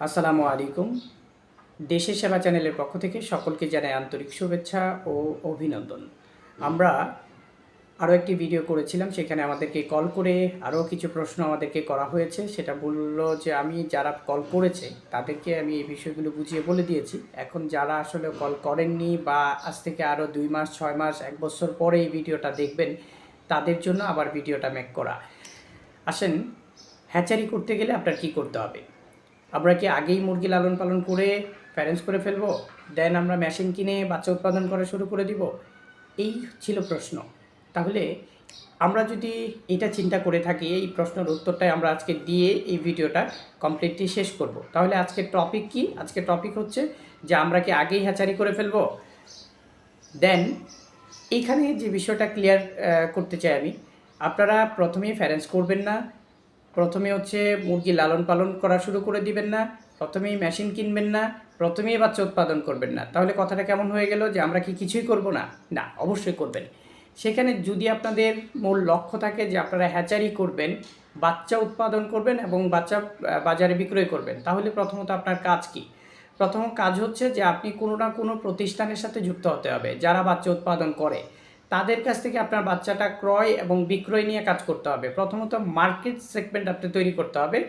আসসালামু আলাইকুম। দেশের সেবা চ্যানেলের পক্ষ থেকে সকলকে জানাই আন্তরিক শুভেচ্ছা ও অভিনন্দন। আমরা আরও একটি ভিডিও করেছিলাম, সেখানে আমাদেরকে কল করে আরও কিছু প্রশ্ন আমাদেরকে করা হয়েছে। সেটা বলল যে আমি যারা কল করেছে তাদেরকে আমি এই বিষয়গুলো বুঝিয়ে বলে দিয়েছি। এখন যারা আসলে কল করেননি বা আজ থেকে আরও 2 মাস, 6 মাস, 1 বছর পরে এই ভিডিওটা দেখবেন, তাদের জন্য আবার ভিডিওটা মেক করা। আসেন, হ্যাচারি করতে গেলে আপনার কি করতে হবে? আমরা কি আগেই মুরগি লালন পালন করে প্যারেন্টস করে ফেলবো, দেন আমরা মেশিন কিনে বাচ্চা উৎপাদন করা শুরু করে দিব? এই ছিল প্রশ্ন। তাহলে আমরা যদি এটা চিন্তা করে থাকি, এই প্রশ্নের উত্তরটাই আমরা আজকে দিয়ে এই ভিডিওটা কমপ্লিটলি শেষ করব। তাহলে আজকের টপিক কি? আজকের টপিক হচ্ছে যে আমরা কি আগেই হ্যাচারি করে ফেলবো। দেন এইখানে যে বিষয়টা ক্লিয়ার করতে চাই আমি, আপনারা প্রথমেই প্যারেন্টস করবেন না, প্রথমে হচ্ছে মুরগি লালন পালন করা শুরু করে দিবেন না, প্রথমেই মেশিন কিনবেন না, প্রথমেই বাচ্চা উৎপাদন করবেন না। তাহলে কথাটা কেমন হয়ে গেল যে আমরা কি কিছুই করব না? না, অবশ্যই করবেন। সেখানে যদি আপনাদের মূল লক্ষ্য থাকে যে আপনারা হ্যাচারি করবেন, বাচ্চা উৎপাদন করবেন এবং বাচ্চা বাজারে বিক্রয় করবেন, তাহলে প্রথমত আপনার কাজ কি? প্রথম কাজ হচ্ছে যে আপনি কোনো না কোনো প্রতিষ্ঠানের সাথে যুক্ত হতে হবে যারা বাচ্চা উৎপাদন করে। তাদের কাছ থেকে আপনার বাচ্চাটা ক্রয় এবং বিক্রয় নিয়ে কাজ করতে হবে। প্রথমত মার্কেট সেগমেন্ট আপনি তৈরি করতে হবে,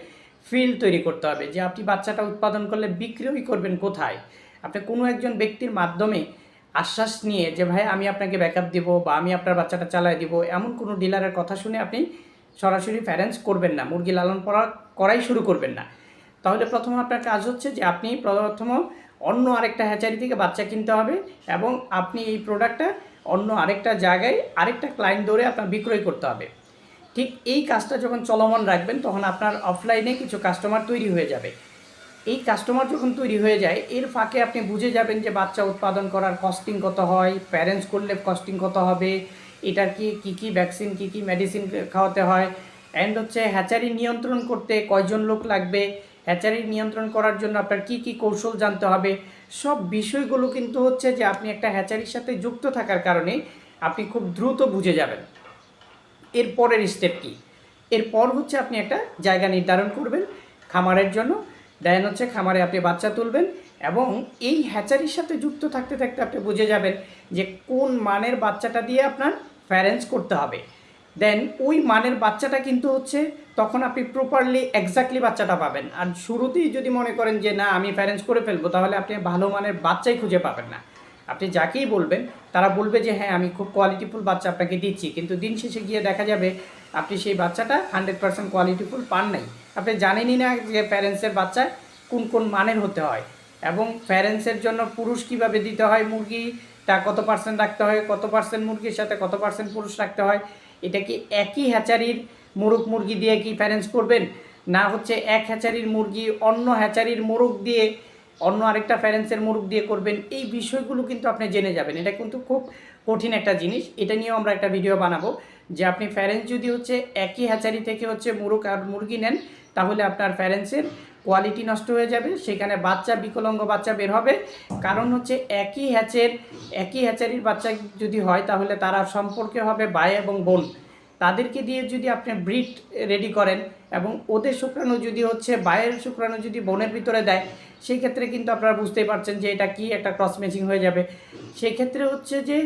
ফিল্ড তৈরি করতে হবে যে আপনি বাচ্চাটা উৎপাদন করলে বিক্রয় করবেন কোথায়। আপনি কোনো একজন ব্যক্তির মাধ্যমে আশ্বাস নিয়ে যে ভাই আমি আপনাকে ব্যাকআপ দিব বা আমি আপনার বাচ্চাটা চালায় দিব, এমন কোনো ডিলারের কথা শুনে আপনি সরাসরি প্যারেন্টস করবেন না, মুরগি লালন করাই শুরু করবেন না। তাহলে প্রথম আপনার কাজ হচ্ছে যে আপনি প্রথম অন্য আরেকটা হ্যাচারি থেকে বাচ্চা কিনতে হবে এবং আপনি এই প্রোডাক্টটা অন্য আরেকটা জায়গায় আরেকটা ক্লায়েন্ট ধরে আপনার বিক্রয় করতে হবে। ঠিক এই কাজটা যখন চলমান রাখবেন, তখন আপনার অফলাইনে কিছু কাস্টমার তৈরি হয়ে যাবে। এই কাস্টমার যখন তৈরি হয়ে যায়, এর ফাঁকে আপনি বুঝে যাবেন যে বাচ্চা উৎপাদন করার কস্টিং কত হয়, প্যারেন্টস করলে কস্টিং কত হবে, এটার কী কী ভ্যাকসিন, কী কী মেডিসিন খাওয়াতে হয়, অ্যান্ড হচ্ছে হ্যাচারি নিয়ন্ত্রণ করতে কয়জন লোক লাগবে, হ্যাচারি নিয়ন্ত্রণ করার জন্য আপনার কী কী কৌশল জানতে হবে। সব বিষয়গুলো কিন্তু হচ্ছে যে আপনি একটা হ্যাচারির সাথে যুক্ত থাকার কারণে আপনি খুব দ্রুত বুঝে যাবেন। এর পরের স্টেপ কী? এরপর হচ্ছে আপনি একটা জায়গা নির্ধারণ করবেন খামারের জন্য। দেন হচ্ছে খামারে আপনি বাচ্চা তুলবেন এবং এই হ্যাচারির সাথে যুক্ত থাকতে থাকতে আপনি বুঝে যাবেন যে কোন মানের বাচ্চাটা দিয়ে আপনার প্যারেন্টস করতে হবে। দেন ওই মানের বাচ্চাটা কিন্তু হচ্ছে তখন আপনি প্রপারলি এক্স্যাক্টলি বাচ্চাটা পাবেন। আর শুরুতেই যদি মনে করেন যে না আমি প্যারেন্টস করে ফেলবো, তাহলে আপনি ভালো মানের বাচ্চাই খুঁজে পাবেন না। আপনি যাকেই বলবেন তারা বলবে যে হ্যাঁ আমি খুব কোয়ালিটিফুল বাচ্চা আপনাকে দিচ্ছি, কিন্তু দিন শেষে গিয়ে দেখা যাবে আপনি সেই বাচ্চাটা 100% কোয়ালিটিফুল পান নাই। আপনি জানেনই না যে প্যারেন্টসের বাচ্চা কোন কোন মানের হতে হয় এবং প্যারেন্টসের জন্য পুরুষ কীভাবে দিতে হয়, মুরগিটা কত পার্সেন্ট রাখতে হয়, কত পার্সেন্ট মুরগির সাথে কত পার্সেন্ট পুরুষ রাখতে হয়। এটা কি একই হ্যাচারির মোরগ মুরগি দিয়ে কি প্যারেন্টস করবেন, না হচ্ছে এক হ্যাচারির মুরগি অন্য হ্যাচারির মোরগ দিয়ে অন্য আরেকটা প্যারেন্টসের মুরগ দিয়ে করবেন? এই বিষয়গুলো কিন্তু আপনি জেনে যাবেন। এটা কিন্তু খুব কঠিন একটা জিনিস। এটা নিয়েও আমরা একটা ভিডিও বানাবো যে আপনি প্যারেন্টস যদি হচ্ছে একই হ্যাচারি থেকে হচ্ছে মোরগ আর মুরগি নেন, তাহলে আপনার প্যারেন্টসের কোয়ালিটি নষ্ট হয়ে যাবে, সেখানে বাচ্চা বিকলাঙ্গ বাচ্চা বের হবে। কারণ হচ্ছে একই হ্যাচারির বাচ্চা যদি হয়, তাহলে তারা সম্পর্কে হবে ভাই এবং বোন। তাদেরকে দিয়ে যদি আপনি ব্রিড রেডি করেন এবং ওদের শুক্রাণু যদি হচ্ছে ভাইয়ের শুক্রাণু যদি বোনের ভিতরে দেয়, সেই ক্ষেত্রে কিন্তু আপনারা বুঝতেই পারছেন যে এটা কি একটা ক্রস ম্যাচিং হয়ে যাবে। সেক্ষেত্রে হচ্ছে যে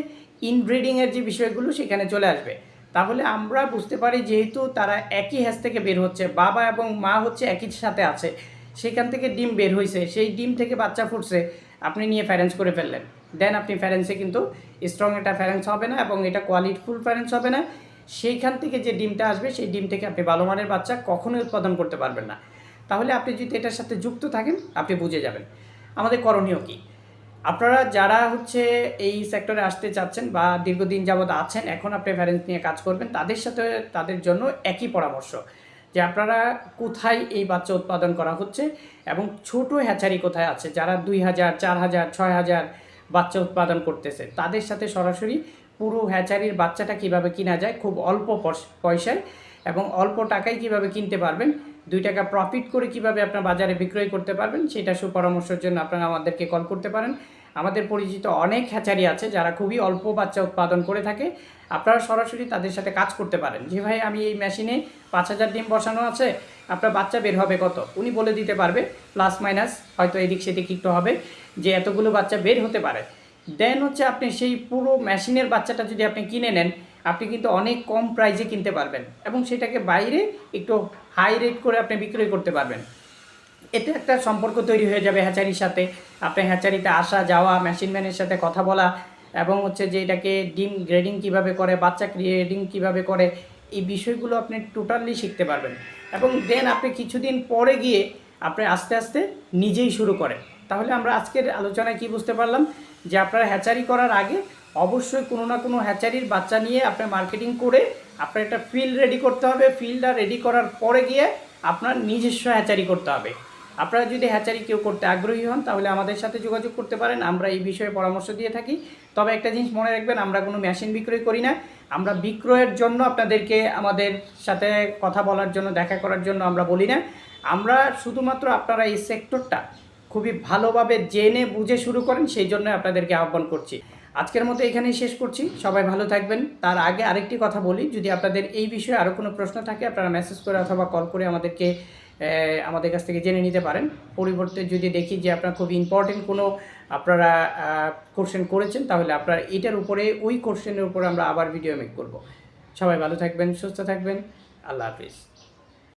ইনব্রিডিংয়ের যে বিষয়গুলো সেখানে চলে আসবে। তাহলে আমরা বুঝতে পারি যেহেতু তারা একই হ্যাচ থেকে বের হচ্ছে, বাবা এবং মা হচ্ছে একই সাথে আছে, সেখান থেকে ডিম বের হয়েছে, সেই ডিম থেকে বাচ্চা ফুটছে, আপনি নিয়ে প্যারেন্টস করে ফেললেন। দেন আপনি প্যারেন্টসে কিন্তু স্ট্রং একটা প্যারেন্টস হবে না এবং এটা কোয়ালিটিফুল প্যারেন্টস হবে না। সেইখান থেকে যে ডিমটা আসবে, সেই ডিম থেকে আপনি ভালো মানের বাচ্চা কখনোই উৎপাদন করতে পারবেন না। তাহলে আপনি যদি এটার সাথে যুক্ত থাকেন, আপনি বুঝে যাবেন আমাদের করণীয় কী। আপনারা যারা হচ্ছে এই সেক্টরে আসতে চাচ্ছেন বা দীর্ঘদিন যাবৎ আছেন, এখন আপনি প্যারেন্টস নিয়ে কাজ করবেন, তাদের সাথে তাদের জন্য একই পরামর্শ যে আপনারা কোথায় এই বাচ্চা উৎপাদন করা হচ্ছে এবং ছোট হ্যাচারি কোথায় আছে যারা 2000, 4000, 6000 বাচ্চা উৎপাদন করতেছে, তাদের সাথে সরাসরি পুরো হ্যাচারির বাচ্চাটা কিভাবে কিনা যায় খুব অল্প পয়সায় এবং অল্প টাকায় কিভাবে কিনতে পারবেন, 2 টাকা প্রফিট করে কিভাবে আপনার বাজারে বিক্রয় করতে পারবেন, সেটা সুপরামর্শের জন্য আপনারা আমাদেরকে কল করতে পারেন। আমাদের পরিচিত অনেক হ্যাচারি আছে যারা খুবই অল্প বাচ্চা উৎপাদন করে থাকে। আপনারা সরাসরি তাদের সাথে কাজ করতে পারেন যে ভাই আমি এই মেশিনে 5000 ডিম বসানো আছে, আপনার বাচ্চা বের হবে কত, উনি বলে দিতে পারবে, প্লাস মাইনাস হয়তো এদিক সেদিক একটু হবে, যে এতগুলো বাচ্চা বের হতে পারে। দেন হচ্ছে আপনি সেই পুরো মেশিনের বাচ্চাটা যদি আপনি কিনে নেন, আপনি কিন্তু অনেক কম প্রাইসে কিনতে পারবেন এবং সেটাকে বাইরে একটু হাই রেট করে আপনি বিক্রয় করতে পারবেন। এতে একটা সম্পর্ক তৈরি হয়ে যাবে হ্যাচারির সাথে। আপনি হ্যাচারিতে আসা যাওয়া, মেশিনম্যানের সাথে কথা বলা, এবং হচ্ছে যে এটাকে ডিম গ্রেডিং কিভাবে করে, বাচ্চা গ্রেডিং কিভাবে করে, এই বিষয়গুলো আপনি টোটালি শিখতে পারবেন। এবং দেন আপনি কিছুদিন পরে গিয়ে আপনি আস্তে আস্তে নিজেই শুরু করেন। তাহলে আমরা আজকের আলোচনায় কি বুঝতে পারলাম, যে আপনার হ্যাচারি করার আগে অবশ্যই কোনো না কোনো হ্যাচারির বাচ্চা নিয়ে আপনার মার্কেটিং করে আপনার একটা ফিল্ড রেডি করতে হবে। ফিল্ডটা রেডি করার পরে গিয়ে আপনার নিজস্ব হ্যাচারি করতে হবে। আপনারা যদি হ্যাচারি কেউ করতে আগ্রহী হন তাহলে আমাদের সাথে যোগাযোগ করতে পারেন, আমরা এই বিষয়ে পরামর্শ দিয়ে থাকি। তবে একটা জিনিস মনে রাখবেন, আমরা কোনো মেশিন বিক্রয় করি না। আমরা বিক্রয়ের জন্য আপনাদেরকে আমাদের সাথে কথা বলার জন্য, দেখা করার জন্য আমরা বলি না। আমরা শুধুমাত্র আপনারা এই সেক্টরটা খুবই ভালোভাবে জেনে বুঝে শুরু করেন, সেই জন্য আপনাদেরকে আহ্বান করছি। আজকের মতো এখানেই শেষ করছি, সবাই ভালো থাকবেন। তার আগে আরেকটি কথা বলি, যদি আপনাদের এই বিষয়ে আরও কোনো প্রশ্ন থাকে আপনারা মেসেজ করে অথবা কল করে আমাদের কাছ থেকে জেনে নিতে পারেন। পরিবর্তে যদি দেখি যে আপনার খুব ইম্পর্টেন্ট কোনো আপনারা কোশ্চেন করেছেন, তাহলে আপনার এটার উপরে, ওই কোশ্চেনের উপরে আমরা আবার ভিডিও মেক করব। সবাই ভালো থাকবেন, সুস্থ থাকবেন, আল্লাহ হাফিজ।